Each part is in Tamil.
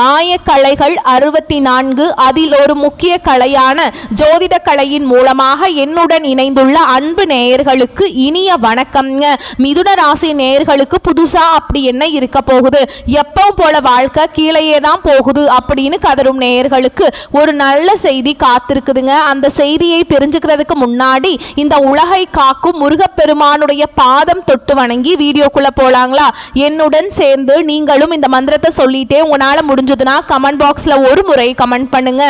ஆயக்கலைகள் 64 அதில் ஒரு முக்கிய கலையான ஜோதிட கலையின் மூலமாக என்னுடன் இணைந்துள்ள அன்பு நேயர்களுக்கு இனிய வணக்கம்ங்க. மிதுன ராசி நேயர்களுக்கு புதுசா அப்படி என்ன இருக்க போகுது, எப்பவும் போல வாழ்க்கை கீழேயே தான் போகுது அப்படின்னு கதரும் நேயர்களுக்கு ஒரு நல்ல செய்தி காத்திருக்குதுங்க. அந்த செய்தியை தெரிஞ்சுக்கிறதுக்கு முன்னாடி இந்த உலகை காக்கும் முருகப்பெருமானுடைய பாதம் தொட்டு வணங்கி வீடியோக்குள்ள போலாங்களா? என்னுடன் சேர்ந்து நீங்களும் இந்த மந்திரத்தை சொல்லிட்டே உங்களால முடிஞ்சதுன்னா கமெண்ட் பாக்ஸ்ல ஒரு முறை கமெண்ட் பண்ணுங்க.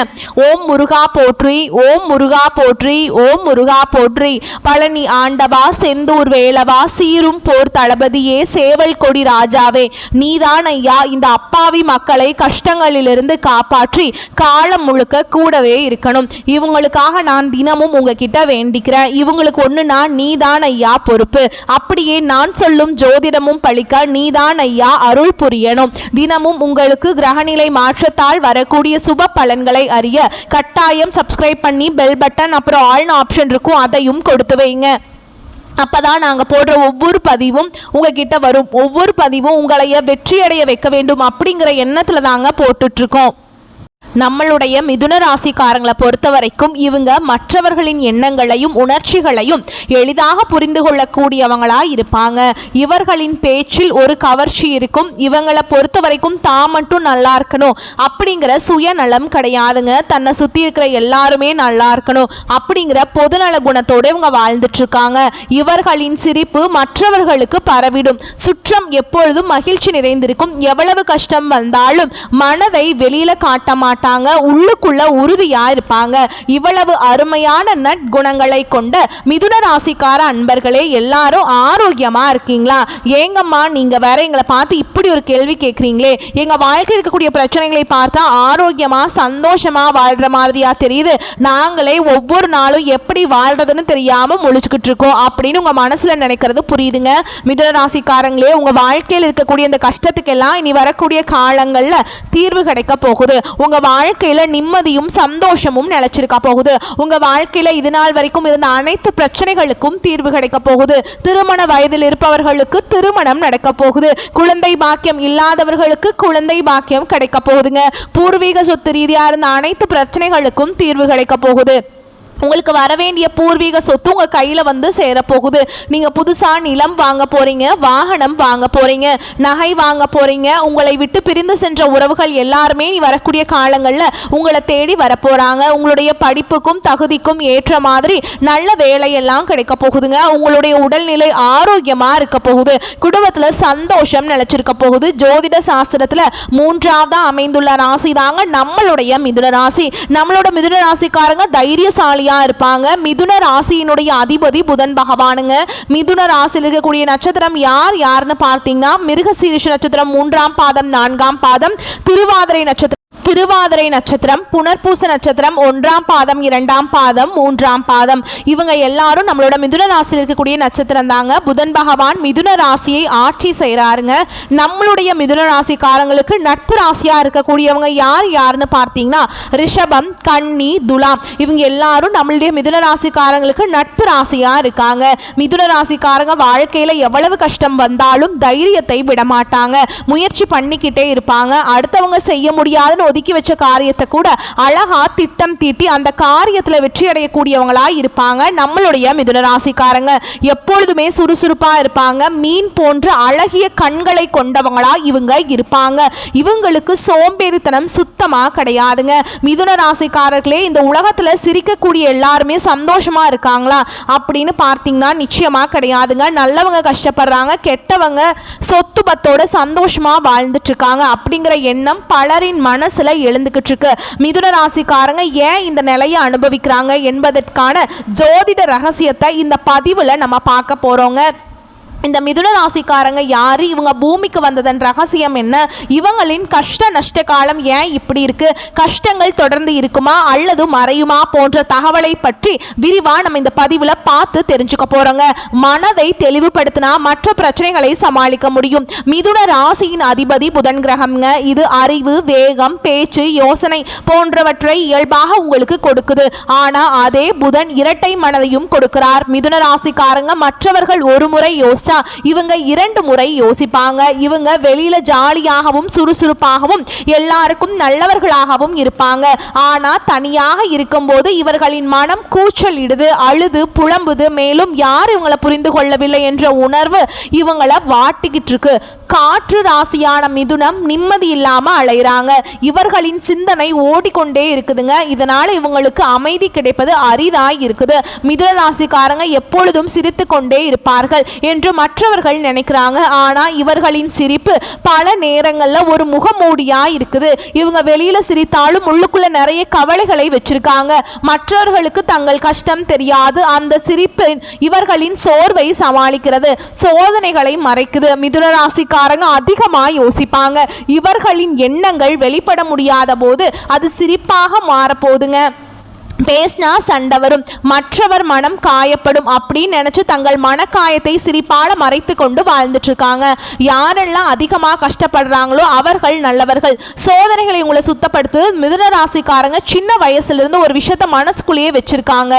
ஓம் முருகா போற்றி, ஓம் முருகா போற்றி, ஓம் முருகா போற்றி. பழனி ஆண்டவா, செந்தூர் வேலவா, சீரும் போர் தளபதியே, சேவல் கொடி ராஜாவே, நீதான் ஐயா இந்த அப்பாவி மக்களை கஷ்டங்களிலிருந்து காப்பாற்றி காலம் முழுக்க கூடவே இருக்கணும். இவங்களுக்காக நான் தினமும் உங்ககிட்ட வேண்டிக்கிறேன். இவங்களுக்கு ஒண்ணுனா நீதான் ஐயா பொறுப்பு. அப்படியே நான் சொல்லும் ஜோதிடமும் பழிக்க நீதான் ஐயா அருள் புரியணும். தினமும் உங்களுக்கு கிரகநிலை மாற்றத்தால் வரக்கூடிய சுப பலன்களை அறிய கட்டாயம் சப்ஸ்கிரைப் பண்ணி பெல் பட்டன் அப்புறம் ஆல் ஆப்ஷன் இருக்கும், அதையும் கொடுத்து வைங்க. அப்பதான் நாங்கள் போடுற ஒவ்வொரு பதிவும் உங்ககிட்ட வரும். ஒவ்வொரு பதிவும் உங்களைய வெற்றியடைய வைக்க வேண்டும் அப்படிங்கிற எண்ணத்துல தாங்க போட்டுட்ருக்கோம். நம்மளுடைய மிதுன ராசிக்காரங்களை பொறுத்த வரைக்கும் இவங்க மற்றவர்களின் எண்ணங்களையும் உணர்ச்சிகளையும் எளிதாக புரிந்து கொள்ளக்கூடியவங்களா இருப்பாங்க. இவர்களின் பேச்சில் ஒரு கவர்ச்சி இருக்கும். இவங்களை பொறுத்த வரைக்கும் தான் மட்டும் நல்லா இருக்கணும் அப்படிங்கிற சுயநலம் கிடையாதுங்க. தன்னை சுற்றி இருக்கிற எல்லாருமே நல்லா இருக்கணும் அப்படிங்கிற பொதுநல குணத்தோடு இவங்க வாழ்ந்துட்டு இருக்காங்க. இவர்களின் சிரிப்பு மற்றவர்களுக்கு பரவிடும். சுற்றம் எப்பொழுதும் மகிழ்ச்சி நிறைந்திருக்கும். எவ்வளவு கஷ்டம் வந்தாலும் மனதை வெளியில காட்ட மாட்டாங்க. உள்ளுக்குள்ள உறுதியா இருப்பாங்க. இவ்வளவு அருமையான நற்குணங்களை கொண்ட மிதுன ராசிக்கார அன்பர்களே, எல்லாரும் ஆரோக்கியமா இருக்கீங்களா? ஏங்கம்மா நீங்க வேற எங்களை பார்த்து இப்படி ஒரு கேள்வி கேட்குறீங்களே, எங்க வாழ்க்கை இருக்கக்கூடிய பிரச்சனைகளை பார்த்தா ஆரோக்கியமா சந்தோஷமா வாழ்ற மாதிரியா தெரியுது, நாங்களே ஒவ்வொரு நாளும் எப்படி வாழ்றதுன்னு தெரியாம முழிச்சுக்கிட்டு இருக்கோம் அப்படின்னு உங்க மனசுல நினைக்கிறது புரியுதுங்க. மிதுன ராசிக்காரங்களே, உங்க வாழ்க்கையில் இருக்கக்கூடிய இந்த கஷ்டத்துக்கெல்லாம் இனி வரக்கூடிய காலங்கள்ல தீர்வு கிடைக்க போகுது. உங்க வாழ்க்கையில நிம்மதியும் சந்தோஷமும் நிலைச்சிருக்க போகுது. உங்க வாழ்க்கையில இது நாள் வரைக்கும் இருந்த அனைத்து பிரச்சனைகளுக்கும் தீர்வு கிடைக்க போகுது. திருமண வயதில் இருப்பவர்களுக்கு திருமணம் நடக்க போகுது. குழந்தை பாக்கியம் இல்லாதவர்களுக்கு குழந்தை பாக்கியம் கிடைக்க போகுதுங்க. பூர்வீக சொத்து ரீதியா இருந்த அனைத்து பிரச்சனைகளுக்கும் தீர்வு கிடைக்க போகுது. உங்களுக்கு வர வேண்டிய பூர்வீக சொத்து உங்கள் கையில் வந்து சேரப்போகுது. நீங்கள் புதுசாக நிலம் வாங்க போகிறீங்க, வாகனம் வாங்க போகிறீங்க, நகை வாங்க போகிறீங்க. உங்களை விட்டு பிரிந்து சென்ற உறவுகள் எல்லாருமே நீ வரக்கூடிய காலங்களில் உங்களை தேடி வரப்போகிறாங்க. உங்களுடைய படிப்புக்கும் தகுதிக்கும் ஏற்ற மாதிரி நல்ல வேலையெல்லாம் கிடைக்க போகுதுங்க. உங்களுடைய உடல்நிலை ஆரோக்கியமாக இருக்க போகுது. குடும்பத்தில் சந்தோஷம் நிலைச்சிருக்க போகுது. ஜோதிட சாஸ்திரத்தில் 3ஆவதாக அமைந்துள்ள ராசி தாங்க நம்மளுடைய மிதுன ராசி. நம்மளோட மிதுன ராசிக்காரங்க தைரியசாலி இருப்பாங்க. மிதுன ராசியினுடைய அதிபதி புதன் பகவானுங்க. மிதுன ராசியில் இருக்கக்கூடிய நட்சத்திரம் யாருன்னு பார்த்தீங்கன்னா மிருகசீரிஷ நட்சத்திரம் 3ஆம் பாதம் 4ஆம் பாதம், திருவாதிரை நட்சத்திரம், புனர்பூச நட்சத்திரம் 1ஆம் பாதம் 2ஆம் பாதம் 3ஆம் பாதம். இவங்க எல்லாரும் நம்மளோட மிதுன ராசியில் இருக்கக்கூடிய நட்சத்திரம் தாங்க. புதன் பகவான் மிதுன ராசியை ஆட்சி செய்கிறாருங்க. நம்மளுடைய மிதுன ராசிக்காரங்களுக்கு நட்பு ராசியா இருக்கக்கூடியவங்க யாருன்னு பார்த்தீங்கன்னா ரிஷபம், கன்னி, துலாம். இவங்க எல்லாரும் நம்மளுடைய மிதுன ராசிக்காரங்களுக்கு நட்பு ராசியா இருக்காங்க. மிதுன ராசிக்காரங்க வாழ்க்கையில எவ்வளவு கஷ்டம் வந்தாலும் தைரியத்தை விடமாட்டாங்க. முயற்சி பண்ணிக்கிட்டே இருப்பாங்க. அடுத்தவங்க செய்ய முடியாதுன்னு ஒதுக்கி வச்ச காரியத்தை கூட அழகா திட்டம் தீட்டி அந்த காரியத்துல வெற்றி அடையக்கூடியவங்களா இருப்பாங்க. நம்மளுடைய மிதுன ராசிக்காரங்க எப்பொழுதுமே சுறுசுறுப்பா இருப்பாங்க. மீன் போன்ற அழகிய கண்களை கொண்டவங்களா இவங்க இருப்பாங்க. இவங்களுக்கு சோம்பேறித்தனம் சுத்தமா கிடையாதுங்க. மிதுன ராசிக்காரர்களே, இந்த உலகத்துல சிரிக்கக்கூடிய எல்லாருமே சந்தோஷமா இருக்காங்களா அப்படின்னு பார்த்தீங்கன்னா நிச்சயமா கிடையாதுங்க. நல்லவங்க கஷ்டப்படுறாங்க, கெட்டவங்க சொத்து பத்தோட சந்தோஷமா வாழ்ந்துட்டு இருக்காங்க அப்படிங்கிற எண்ணம் பலரின் மனசுல எழுந்துக்கிட்டு இருக்கு. மிதுன ராசிக்காரங்க ஏன் இந்த நிலையை அனுபவிக்கிறாங்க என்பதற்கான ஜோதிட ரகசியத்தை இந்த பதிவுல நம்ம பார்க்க போறோங்க. இந்த மிதுன ராசிக்காரங்க யாரு, இவங்க பூமிக்கு வந்ததன் ரகசியம் என்ன, இவங்களின் கஷ்ட நஷ்ட காலம் ஏன் இப்படி இருக்கு, கஷ்டங்கள் தொடர்ந்து இருக்குமா அல்லது மறையுமா போன்ற தகவலை பற்றி விரிவா நம்ம இந்த பதிவுல பார்த்து தெரிஞ்சுக்க போறோங்க. மனதை தெளிவுபடுத்தினா மற்ற பிரச்சனைகளை சமாளிக்க முடியும். மிதுன ராசியின் அதிபதி புதன் கிரகம்ங்க. இது அறிவு, வேகம், பேச்சு, யோசனை போன்றவற்றை இயல்பாக உங்களுக்கு கொடுக்குது. ஆனா அதே புதன் இரட்டை மனதையும் கொடுக்கிறார். மிதுன ராசிக்காரங்க மற்றவர்கள் ஒரு முறை யோசிச்சா யோசிச்சா இவங்க 2 முறை யோசிப்பாங்க. இவங்க வெளியில ஜாலியாகவும் சுறுசுறுப்பாகவும் எல்லாருக்கும் நல்லவர்களாகவும் இருப்பாங்க. ஆனா தனியாக இருக்கும்போது இவர்களின் மனம் கூச்சல் இடுது, அழுது புலம்புது. மேலும் யார் இவங்களை புரிந்து கொள்ளவில்லை என்ற உணர்வு இவங்களை வாட்டிக்கிட்டு இருக்கு. காற்று ராசியான மிதுனம் நிம்மதி இல்லாம அலைகிறாங்க. இவர்களின் சிந்தனை ஓடிக்கொண்டே இருக்குதுங்க. இதனால இவங்களுக்கு அமைதி கிடைப்பது அரிதாய் இருக்குது. மிதுன ராசிக்காரங்க எப்பொழுதும் சிரித்து கொண்டே இருப்பார்கள் என்று மற்றவர்கள் நினைக்கிறாங்க. ஆனா இவர்களின் சிரிப்பு பல நேரங்கள்ல ஒரு முகமூடியா இருக்குது. இவங்க வெளியில சிரித்தாலும் உள்ளுக்குள்ள நிறைய கவலைகளை வச்சிருக்காங்க. மற்றவர்களுக்கு தங்கள் கஷ்டம் தெரியாது. அந்த சிரிப்பு இவர்களின் சோர்வை சமாளிக்கிறது, சோதனைகளை மறைக்குது. மிதுன ராசிக்காரங்க அதிகமாக யோசிப்பாங்க. இவர்களின் எண்ணங்கள் வெளிப்பட முடியாத போது அது சிரிப்பாக மாறப்போகுதுங்க. பேசினா சண்டை வரும், மற்றவர் மனம் காயப்படும் அப்படின்னு நினைச்சு தங்கள் மனக்காயத்தை சிரிப்பால மறைத்து கொண்டு வாழ்ந்துட்டு இருக்காங்க. யாரெல்லாம் அதிகமாக கஷ்டப்படுறாங்களோ அவர்கள் நல்லவர்கள். சோதனைகளை உங்களை சுத்தப்படுத்து. மிதுன ராசிக்காரங்க சின்ன வயசுல இருந்து ஒரு விஷயத்த மனசுக்குள்ளேயே வச்சிருக்காங்க.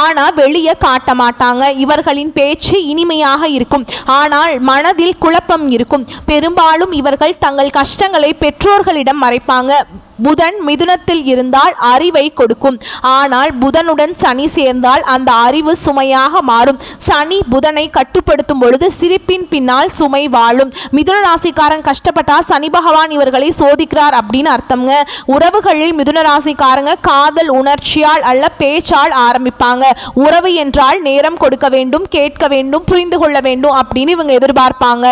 ஆனா வெளியே காட்ட மாட்டாங்க. இவர்களின் பேச்சு இனிமையாக இருக்கும், ஆனால் மனதில் குழப்பம் இருக்கும். பெரும்பாலும் இவர்கள் தங்கள் கஷ்டங்களை பெற்றோர்களிடம் மறைப்பாங்க. புதன் மிதுனத்தில் இருந்தால் அறிவை கொடுக்கும், ஆனால் புதனுடன் சனி சேர்ந்தால் அந்த அறிவு சுமையாக மாறும். சனி புதனை கட்டுப்படுத்தும் பொழுது சிரிப்பின் பின்னால் சுமை வாழும். மிதுன ராசிக்காரன் கஷ்டப்பட்டா சனி பகவான் இவர்களை சோதிக்கிறார் அப்படின்னு அர்த்தம்ங்க. உறவுகளில் மிதுன ராசிக்காரங்க காதல் உணர்ச்சியால் அல்ல பேச்சால் ஆரம்பிப்பாங்க. உறவு என்றால் நேரம் கொடுக்க வேண்டும், கேட்க வேண்டும், புரிந்து கொள்ள வேண்டும் அப்படின்னு இவங்க எதிர்பார்ப்பாங்க.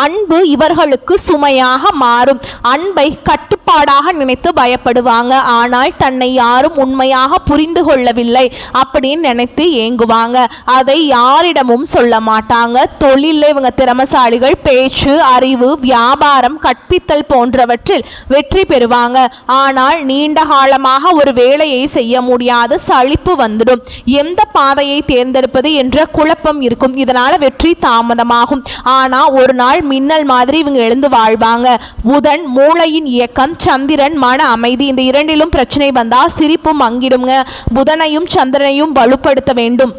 அன்பு இவர்களுக்கு சுமையாக மாறும். அன்பை கட்டுப்பாடாக நினைத்து பயப்படுவாங்க. ஆனால் தன்னை யாரும் உண்மையாக புரிந்து கொள்ளவில்லை அப்படின்னு நினைத்து ஏங்குவாங்க. அதை யாரிடமும் சொல்ல மாட்டாங்க. தொழிலில் இவங்க திறமசாலிகள். பேச்சு, அறிவு, வியாபாரம், கற்பித்தல் போன்றவற்றில் வெற்றி பெறுவாங்க. ஆனால் நீண்ட காலமாக ஒரு வேலையை செய்ய முடியாது, சலிப்பு வந்துடும். எந்த பாதையை தேர்ந்தெடுப்பது என்ற குழப்பம் இருக்கும். இதனால வெற்றி தாமதமாகும். ஆனால் ஒரு நாள் மின்னல் மாதிரி இவங்க எழுந்து வாழ்வாங்க. புதன் மூளையின் இயக்கம், சந்திரன் மன அமைதி. இந்த இரண்டிலும் பிரச்சனை வந்தா சிரிப்பும் மங்கிடுங்க. புதனையும் சந்திரனையும் வலுப்படுத்த வேண்டும்.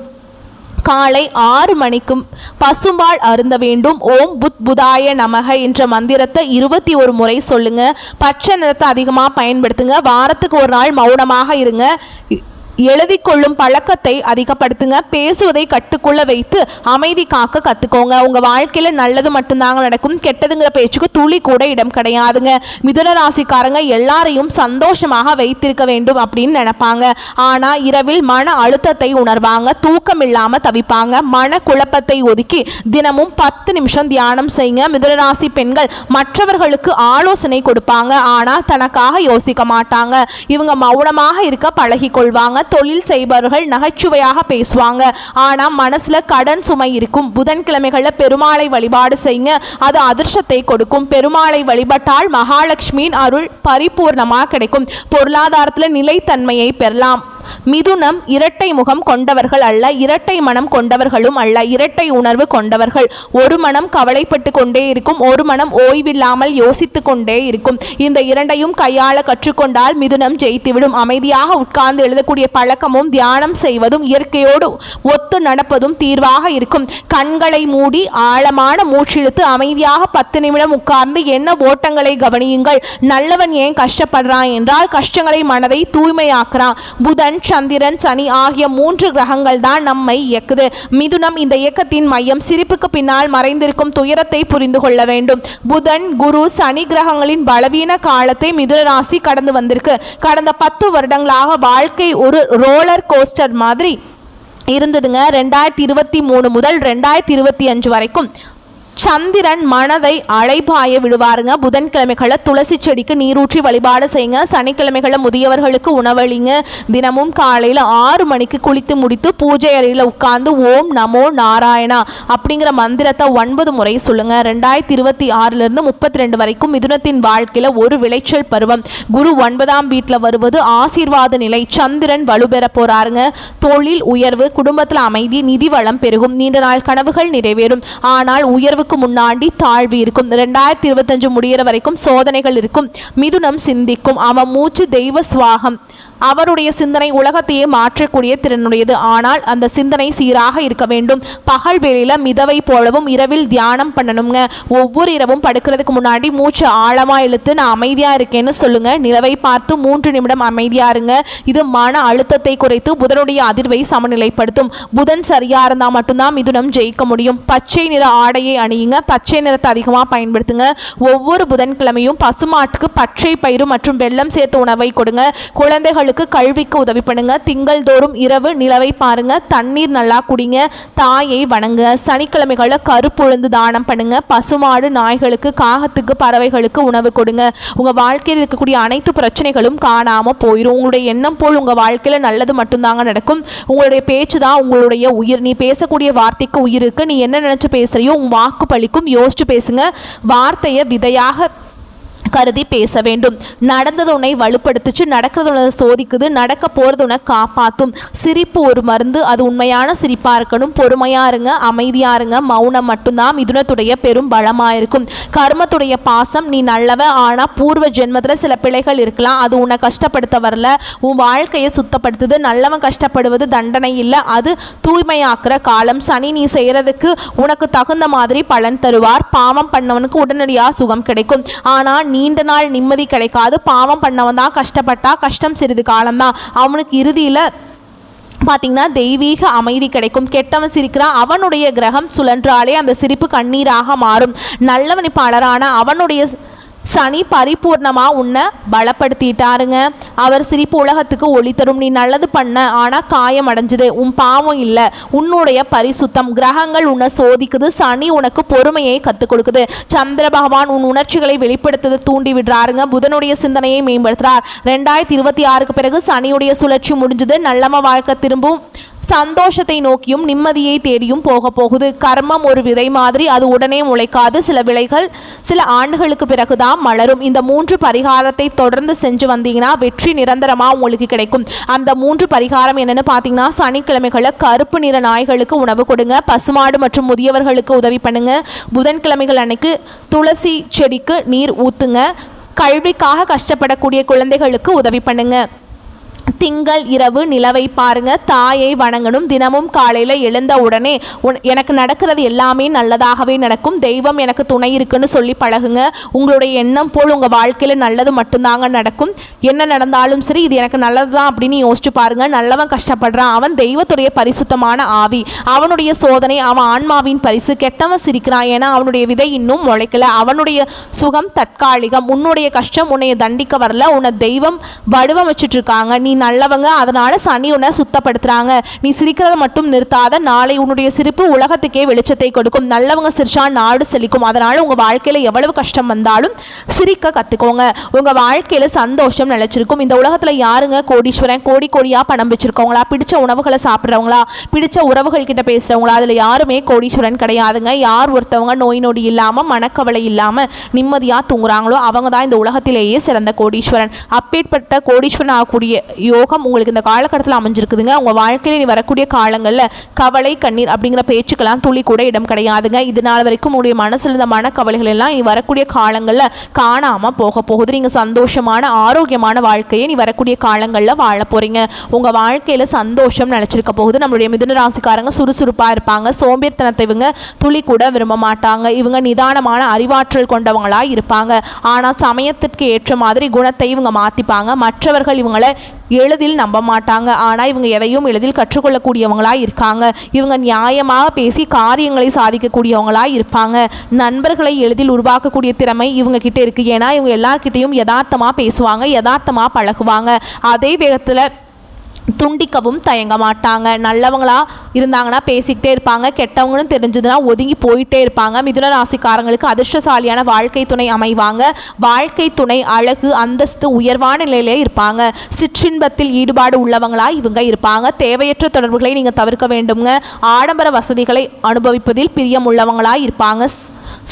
காலை 6 மணிக்கும் பசும்பால் அருந்த வேண்டும். ஓம் புத் புதாய நமக என்ற மந்திரத்தை 21 முறை சொல்லுங்க. பச்சை நிறத்தை அதிகமாக பயன்படுத்துங்க. வாரத்துக்கு ஒரு நாள் மௌனமாக இருங்க. எழுதி கொள்ளும் பழக்கத்தை அதிகப்படுத்துங்க. பேசுவதை கட்டுக்குள்ள வைத்து அமைதி காக்க கற்றுக்கோங்க. உங்கள் வாழ்க்கையில் நல்லது மட்டும்தாங்க நடக்கும். கெட்டதுங்கிற பேச்சுக்கு துளி கூட இடம் கிடையாதுங்க. மிதுன ராசிக்காரங்க எல்லாரையும் சந்தோஷமாக வைத்திருக்க வேண்டும் அப்படின்னு நினைப்பாங்க. ஆனால் இரவில் மன அழுத்தத்தை உணர்வாங்க. தூக்கம் இல்லாமல் தவிப்பாங்க. மன குழப்பத்தை ஒதுக்கி தினமும் 10 நிமிஷம் தியானம் செய்யுங்க. மிதுன ராசி பெண்கள் மற்றவர்களுக்கு ஆலோசனை கொடுப்பாங்க. ஆனால் தனக்காக யோசிக்க மாட்டாங்க. இவங்க மௌனமாக இருக்க பழகி கொள்வாங்க. தொழில் செய்பவர்கள் நகைச்சுவையாக பேசுவாங்க. ஆனால் மனசுல கடன் சுமை இருக்கும். புதன்கிழமைகள்ல பெருமாளை வழிபாடு செய்யுங்க. அது அதிர்ஷ்டத்தை கொடுக்கும். பெருமாளை வழிபட்டால் மகாலட்சுமியின் அருள் பரிபூர்ணமாக கிடைக்கும். பொருளாதாரத்தில் நிலைத்தன்மையை பெறலாம். மிதுனம் இரட்டை முகம் கொண்டவர்கள் அல்ல, இரட்டை மனம் கொண்டவர்களும் அல்ல, இரட்டை உணர்வு கொண்டவர்கள். ஒரு மனம் கவலைப்பட்டு கொண்டே இருக்கும், ஒரு மனம் ஓய்வில்லாமல் யோசித்து கொண்டே இருக்கும். இந்த இரண்டையும் கையாள கற்றுக்கொண்டால் மிதுனம் ஜெயித்துவிடும். அமைதியாக உட்கார்ந்து எழுதக்கூடிய பழக்கமும் தியானம் செய்வதும் இயற்கையோடு ஒத்து நடப்பதும் தீர்வாக இருக்கும். கண்களை மூடி ஆழமான மூச்சிழுத்து அமைதியாக 10 நிமிடம் உட்கார்ந்து என்ன ஓட்டங்களை கவனியுங்கள். நல்லவன் ஏன் கஷ்டப்படுறான் என்றால் கஷ்டங்களை மனதை தூய்மையாக்குறான். புதன், சந்திரன், சனி ஆகிய 3 கிரகங்கள் தான் நம்மை இயக்குது. மிதுனம் இந்த இயக்கத்தின் மையம். சிரிப்புக்கு பின்னால் மறைந்திருக்கும் துயரத்தை புரிந்து கொள்ள வேண்டும். புதன், குரு, சனி கிரகங்களின் பலவீன காலத்தை மிதுன ராசி கடந்து வந்திருக்கு. கடந்த 10 வருடங்களாக வாழ்க்கை ஒரு ரோலர் கோஸ்டர் மாதிரி இருந்ததுங்க. 2023 முதல் 2025 வரைக்கும் சந்திரன் மனதை அலைபாய விடுவாருங்க. புதன்கிழமைகளை துளசி செடிக்கு நீரூற்றி வழிபாடு செய்யுங்க. சனிக்கிழமைகளை முதியவர்களுக்கு உணவளிங்க. தினமும் காலையில் 6 மணிக்கு குளித்து முடித்து பூஜை அறையில் உட்கார்ந்து ஓம் நமோ நாராயணா அப்படிங்கிற மந்திரத்தை 9 முறை சொல்லுங்க. 2026 32 வரைக்கும் மிதுனத்தின் வாழ்க்கையில் ஒரு விளைச்சல் பருவம். குரு 9ஆம் வீட்டில் வருவது ஆசீர்வாத நிலை. சந்திரன் வலுப்பெற போறாருங்க. தொழில் உயர்வு, குடும்பத்தில் அமைதி, நிதி வளம் பெருகும். நீண்ட நாள் கனவுகள் நிறைவேறும். ஆனால் உயர்வு முன்னாடி தாழ்வு இருக்கும். 2025 முடிகிற வரைக்கும் சோதனைகள் இருக்கும். மிதுனம் சிந்திக்கும். அவன் மூச்சு தெய்வ சுவாகம். அவருடைய சிந்தனை உலகத்தையே மாற்றக்கூடிய திறனுடையது. ஆனால் அந்த சிந்தனை சீராக இருக்க வேண்டும். பகல் வேளையில மிதவை போலவும் இரவில் தியானம் பண்ணணுங்க. ஒவ்வொரு இரவும் படுக்கிறதுக்கு முன்னாடி மூச்சு ஆழமா இழுத்து நான் அமைதியா இருக்கேன்னு சொல்லுங்க. நிலவை பார்த்து 3 நிமிடம் அமைதியா இருங்க. இது மன அழுத்தத்தை குறைத்து புதனுடைய அதிர்வை சமநிலைப்படுத்தும். புதன் சரியா இருந்தா மட்டும்தான் மிதுனம் ஜெயிக்க முடியும். பச்சை நிற ஆடையை அணியுங்க. பச்சை நிறத்தை அதிகமா பயன்படுத்துங்க. ஒவ்வொரு புதன்கிழமையும் பசுமாட்டுக்கு பச்சை பயிறு மற்றும் வெல்லம் சேர்த்து உணவை கொடுங்க. குழந்தைகளுக்கு கல்விக்கு உதவி பண்ணுங்க. திங்கள் தோறும் இரவு நிலவை பாருங்க. தண்ணீர் நல்லா குடிங்க. தாயை வணங்க. சனிக்கிழமைகளை கருப்புழுந்து தானம் பண்ணுங்க. பசுமாடு, நாய்களுக்கு, காகத்துக்கு, பறவைகளுக்கு உணவு கொடுங்க. உங்க வாழ்க்கையில் இருக்கக்கூடிய அனைத்து பிரச்சனைகளும் காணாம போயிடும். உங்களுடைய எண்ணம் போல் உங்க வாழ்க்கையில நல்லது மட்டும்தாங்க நடக்கும். உங்களுடைய பேச்சு தான் உங்களுடைய உயிர். நீ பேசக்கூடிய வார்த்தைக்கு உயிர் இருக்கு. நீ என்ன நினைச்சு பேசுறியோ உன் வாக்கு பலிக்கும். யோசிச்சு பேசுங்க. வார்த்தையை விதையாக கருதி பேச வேண்டும். நடந்தது உன்னை வலுப்படுத்துச்சு, நடக்கிறது உன்னை சோதிக்குது, நடக்க போகிறது உன்னை காப்பாற்றும். சிரிப்பு ஒரு மருந்து. அது உண்மையான சிரிப்பாக இருக்கணும். பொறுமையாக இருங்க, அமைதியாக இருங்க. மௌனம் மட்டும்தான் மிதுனத்துடைய பெரும் பலமாக இருக்கும். கர்மத்துடைய பாசம். நீ நல்லவன், ஆனால் பூர்வ ஜென்மத்தில் சில பிழைகள் இருக்கலாம். அது உன்னை கஷ்டப்படுத்த வரல, உன் வாழ்க்கையை சுத்தப்படுத்துது. நல்லவன் கஷ்டப்படுவது தண்டனை இல்லை, அது தூய்மையாக்குற காலம். சனி நீ செய்கிறதுக்கு உனக்கு தகுந்த மாதிரி பலன் தருவார். பாவம் பண்ணவனுக்கு உடனடியாக சுகம் கிடைக்கும். ஆனால் நீண்ட நாள் நிம்மதி கிடைக்காது. பாவம் பண்ணவன் தான் கஷ்டப்பட்டா கஷ்டம் சிறிது காலம்தான். அவனுக்கு இறுதியில் பார்த்தீங்கன்னா தெய்வீக அமைதி கிடைக்கும். கெட்டவன் சிரிக்கிறான், அவனுடைய கிரகம் சுழன்றாலே அந்த சிரிப்பு கண்ணீராக மாறும். நல்லவன் பலரான அவனுடைய சனி பரிபூர்ணமாக உன்னை பலப்படுத்திட்டாருங்க. அவர் சிரிப்பு உலகத்துக்கு ஒளி தரும். நீ நல்லது பண்ண, ஆனால் காயம் அடைஞ்சுது. உன் பாவம் இல்லை, உன்னுடைய பரிசுத்தம். கிரகங்கள் உன்னை சோதிக்குது. சனி உனக்கு பொறுமையை கற்றுக் கொடுக்குது. சந்திர பகவான் உன் உணர்ச்சிகளை வெளிப்படுத்த தூண்டி விடுறாருங்க. புதனுடைய சிந்தனையை மேம்படுத்துகிறார். 2026க்கு பிறகு சனியுடைய சுழற்சி முடிஞ்சது. நல்லம வாழ்க்கை திரும்பும். சந்தோஷத்தை நோக்கியும் நிம்மதியை தேடியும் போக போகுது. கர்மம் ஒரு விதை மாதிரி, அது உடனே முளைக்காது. சில விளைகள் சில ஆண்டுகளுக்கு பிறகுதான் மலரும். இந்த 3 பரிகாரத்தை தொடர்ந்து செஞ்சு வந்தீங்கன்னா வெற்றி நிரந்தரமாக உங்களுக்கு கிடைக்கும். அந்த 3 பரிகாரம் என்னென்னு பார்த்தீங்கன்னா, சனிக்கிழமைகளை கருப்பு நிற நாய்களுக்கு உணவு கொடுங்க. பசுமாடு மற்றும் முதியவர்களுக்கு உதவி பண்ணுங்க. புதன்கிழமைகள் அன்னைக்கு துளசி செடிக்கு நீர் ஊற்றுங்க. கல்விக்காக கஷ்டப்படக்கூடிய குழந்தைகளுக்கு உதவி பண்ணுங்க. திங்கள் இரவு நிலவை பாருங்க. தாயை வணங்கணும். தினமும் காலையில் எழுந்த உடனே எனக்கு நடக்கிறது எல்லாமே நல்லதாகவே நடக்கும், தெய்வம் எனக்கு துணை இருக்குன்னு சொல்லி பழகுங்க. உங்களுடைய எண்ணம் போல் உங்கள் வாழ்க்கையில் நல்லது மட்டும்தாங்க நடக்கும். என்ன நடந்தாலும் சரி, இது எனக்கு நல்லது தான் அப்படின்னு யோசிச்சு பாருங்க. நல்லவன் கஷ்டப்படுறான், அவன் தெய்வத்துடைய பரிசுத்தமான ஆவி. அவனுடைய சோதனை அவன் ஆன்மாவின் பரிசு. கெட்டவன் சிரிக்கிறான், ஏன்னா அவனுடைய விதை இன்னும் முளைக்கல. அவனுடைய சுகம் தற்காலிகம். உன்னுடைய கஷ்டம் உன்னை தண்டிக்க வரல, உன்னை தெய்வம் வடிவமைச்சிட்டு இருக்காங்க. நீ நல்லவங்க, அதனால சனி உன்னை சுத்தப்படுத்துறாங்க. நீ சிரிக்கிறத மட்டும் நிறுத்தாத. நாளை உன்னுடைய சிரிப்பு உலகத்துக்கே வெளிச்சத்தை கொடுக்கும். நல்லவங்க சிரிச்சா நாடு செழிக்கும். அதனால உங்க வாழ்க்கையில எவ்வளவு கஷ்டம் வந்தாலும் சிரிக்க கத்துக்கோங்க. உங்க வாழ்க்கையில சந்தோஷம் நிலைச்சிருக்கும். இந்த உலகத்துல யாருங்க கோடீஸ்வரன்? கோடி கோடியா பணம் வச்சிருக்கவங்களா, பிடிச்ச உணவுகளை சாப்பிட்றவங்களா, பிடிச்ச உறவுகள் கிட்ட பேசுறவங்களா? அதுல யாருமே கோடீஸ்வரன் கிடையாதுங்க. யார் ஒருத்தவங்க நோய் நொடி இல்லாம மனக்கவலை இல்லாம நிம்மதியா தூங்குறாங்களோ அவங்க தான் இந்த உலகத்திலேயே சிறந்த கோடீஸ்வரன். அப்பேற்பட்ட கோடீஸ்வரன் ஆகக்கூடிய யோகம் உங்களுக்கு இந்த காலகட்டத்தில் அமைஞ்சிருக்குதுங்க. உங்கள் வாழ்க்கையில் நீ வரக்கூடிய காலங்களில் கவலை கண்ணீர் அப்படிங்கிற பேச்சுக்கெல்லாம் துளி கூட இடம் கிடையாதுங்க. இது நாள் வரைக்கும் உங்களுடைய மனசில் இருந்த மனக்கவலைகள் எல்லாம் நீ வரக்கூடிய காலங்களில் காணாமல் போக போகுது. நீங்கள் சந்தோஷமான ஆரோக்கியமான வாழ்க்கையை நீ வரக்கூடிய காலங்களில் வாழ போகிறீங்க. உங்கள் வாழ்க்கையில் சந்தோஷம் நினச்சிருக்க போகுது. நம்மளுடைய மிதுன ராசிக்காரங்க சுறுசுறுப்பாக இருப்பாங்க. சோம்பேறித்தனத்தை இவங்க துளி கூட விரும்ப மாட்டாங்க. இவங்க நிதானமான அறிவாற்றல் கொண்டவங்களாக இருப்பாங்க. ஆனால் சமயத்திற்கு ஏற்ற மாதிரி குணத்தை இவங்க மாற்றிப்பாங்க. மற்றவர்கள் இவங்களை எளிதில் நம்ப மாட்டாங்க. ஆனால் இவங்க எதையும் எளிதில் கற்றுக்கொள்ளக்கூடியவங்களாக இருக்காங்க. இவங்க நியாயமாக பேசி காரியங்களை சாதிக்கக்கூடியவங்களாக இருப்பாங்க. நண்பர்களை எளிதில் உருவாக்கக்கூடிய திறமை இவங்க கிட்ட இருக்குது. ஏன்னா இவங்க எல்லார்கிட்டையும் யதார்த்தமாக பேசுவாங்க, யதார்த்தமாக பழகுவாங்க. அதே வேகத்தில் துண்டிக்கவும் தயங்க மாட்டாங்க. நல்லவங்களா இருந்தாங்கன்னா பேசிக்கிட்டே இருப்பாங்க. கெட்டவங்கன்னு தெரிஞ்சதுன்னா ஒதுங்கி போயிட்டே இருப்பாங்க. மிதுன ராசிக்காரங்களுக்கு அதிர்ஷ்டசாலியான வாழ்க்கை துணை அமைவாங்க. வாழ்க்கை துணை அழகு, அந்தஸ்து, உயர்வான நிலையிலே இருப்பாங்க. சிற்றின்பத்தில் ஈடுபாடு உள்ளவங்களா இவங்க இருப்பாங்க. தேவையற்ற தொடர்புகளை நீங்கள் தவிர்க்க வேண்டுங்க. ஆடம்பர வசதிகளை அனுபவிப்பதில் பிரியம் உள்ளவங்களா இருப்பாங்க.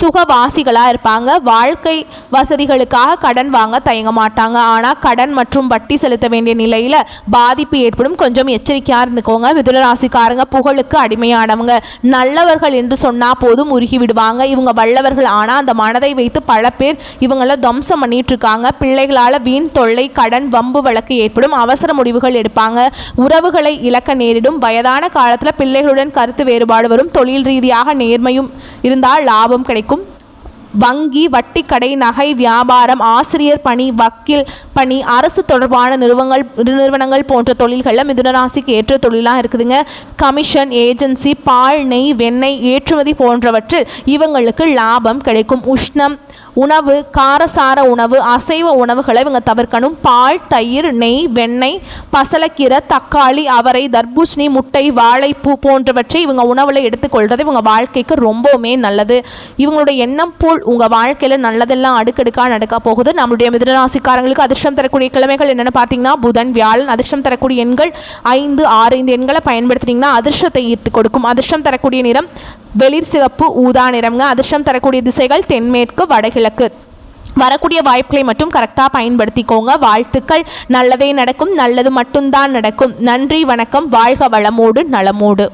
சுகவாசிகளாக இருப்பாங்க. வாழ்க்கை வசதிகளுக்காக கடன் வாங்க தயங்க மாட்டாங்க. ஆனால் கடன் மற்றும் வட்டி செலுத்த வேண்டிய நிலையில் பாதிப்பு ஏற்படும். கொஞ்சம் எச்சரிக்கையாக இருந்துக்கோங்க. மிதுன ராசிக்காரங்க புகழுக்கு அடிமையானவங்க. நல்லவர்கள் என்று சொன்னால் போதும் உருகி விடுவாங்க. இவங்க வல்லவர்கள். ஆனால் அந்த மனதை வைத்து பல பேர் இவங்கள துவம்சம் பண்ணிட்டு இருக்காங்க. பிள்ளைகளால் வீண் தொல்லை, கடன், வம்பு வழக்கு ஏற்படும். அவசர முடிவுகள் எடுப்பாங்க. உறவுகளை இழக்க நேரிடும். வயதான காலத்தில் பிள்ளைகளுடன் கருத்து வேறுபாடு வரும். தொழில் ரீதியாக நேர்மையும் இருந்தால் லாபம் கிடைக்கும். வங்கி, வட்டிக்கடை, நகை வியாபாரம், ஆசிரியர் பணி, வக்கீல் பணி, அரசு தொடர்பான நிறுவனங்கள் போன்ற தொழில்களில் மிதுனராசிக்கு ஏற்ற தொழிலாக இருக்குதுங்க. கமிஷன், ஏஜென்சி, பால், நெய், வெண்ணெய் ஏற்றுமதி போன்றவற்றில் இவங்களுக்கு லாபம் கிடைக்கும். உஷ்ணம் உணவு, காரசார உணவு, அசைவ உணவுகளை இவங்க தவிர்க்கணும். பால், தயிர், நெய், வெண்ணெய், பசலக்கீரை, தக்காளி, அவரை, தர்பூசணி, முட்டை, வாழைப்பூ போன்றவற்றை இவங்க உணவில் எடுத்துக்கொள்வது இவங்க வாழ்க்கைக்கு ரொம்பவுமே நல்லது. இவங்களுடைய எண்ணம் போல் உங்கள் வாழ்க்கையில் நல்லதெல்லாம் அடுக்கடுக்காக நடக்க போகுது. நம்மளுடைய மிதுனராசிக்காரங்களுக்கு அதிர்ஷ்டம் தரக்கூடிய கிழமைகள் என்னென்னு பார்த்தீங்கன்னா புதன், வியாழன். அதிர்ஷ்டம் தரக்கூடிய எண்கள் 5, 6 இந்த எண்களை பயன்படுத்தினீங்கன்னா அதிர்ஷ்டத்தை ஈர்த்து கொடுக்கும். அதிர்ஷ்டம் தரக்கூடிய நிறம் வெளிர் சிவப்பு, ஊதா நிறம்ங்க. அதிர்ஷ்டம் தரக்கூடிய திசைகள் தென்மேற்கு, வடகிழக்கு. வரக்கூடிய வாய்ப்புகளை மட்டும் கரெக்டாக பயன்படுத்திக்கோங்க. வாழ்த்துக்கள். நல்லதே நடக்கும். நல்லது மட்டும்தான் நடக்கும். நன்றி, வணக்கம். வாழ்க வளமோடு நலமோடு.